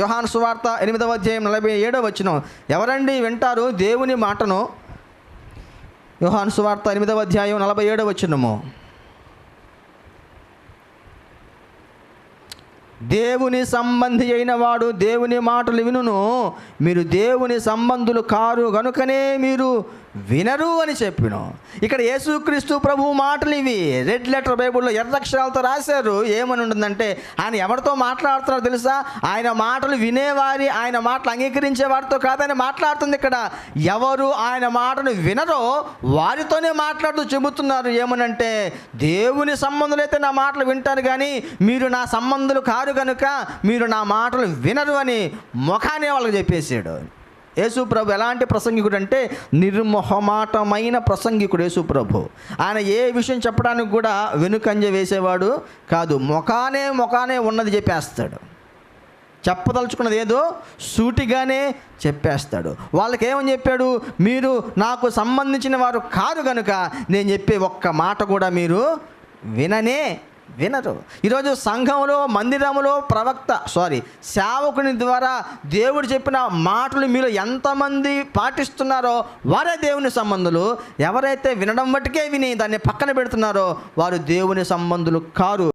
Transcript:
యోహాను సువార్త 8వ అధ్యాయం 47వ వచనం. ఎవరండి వింటారు దేవుని మాటను? యోహాను సువార్త 8వ అధ్యాయం 47వ వచనము. దేవుని సంబంధి అయిన వాడు దేవుని మాటలు వినును, మీరు దేవుని సంబంధులు కారు గనుకనే మీరు వినరు అని చెప్పిన. ఇక్కడ యేసుక్రీస్తు ప్రభు మాటలు ఇవి. రెడ్ లెటర్ బైబుల్లో ఎర్రక్షరాలతో రాశారు. ఏమని ఉంటుందంటే, ఆయన ఎవరితో మాట్లాడుతున్నారో తెలుసా? ఆయన మాటలు వినేవారి, ఆయన మాటలు అంగీకరించే వారితో కాదని మాట్లాడుతుంది ఇక్కడ. ఎవరు ఆయన మాటను వినరో వారితోనే మాట్లాడుతూ చెబుతున్నారు. ఏమనంటే, దేవుని సంబంధులైతే నా మాటలు వింటారు, కానీ మీరు నా సంబంధులు కారు కనుక మీరు నా మాటలు వినరు అని ముఖానే వాళ్ళకి చెప్పేసాడు. యేసు ప్రభు ఎలాంటి ప్రసంగికుడు అంటే, నిర్మొహమాటమైన ప్రసంగికుడు యేసు ప్రభు. ఆయన ఏ విషయం చెప్పడానికి కూడా వెనుకంజ వేసేవాడు కాదు. ముఖానే ఉన్నది చెప్పేస్తాడు. చెప్పదలుచుకున్నది ఏదో సూటిగానే చెప్పేస్తాడు. వాళ్ళకి ఏమని చెప్పాడు? మీరు నాకు సంబంధించిన వారు కాదు కనుక నేను చెప్పే ఒక్క మాట కూడా మీరు వినరు. ఈరోజు సంఘంలో, మందిరంలో సేవకుని ద్వారా దేవుడు చెప్పిన మాటలు మీలో ఎంతమంది పాటిస్తున్నారో వారే దేవుని సంబంధులు. ఎవరైతే వినడం మట్టుకే విని దాన్ని పక్కన పెడుతున్నారో వారు దేవుని సంబంధులు కారు.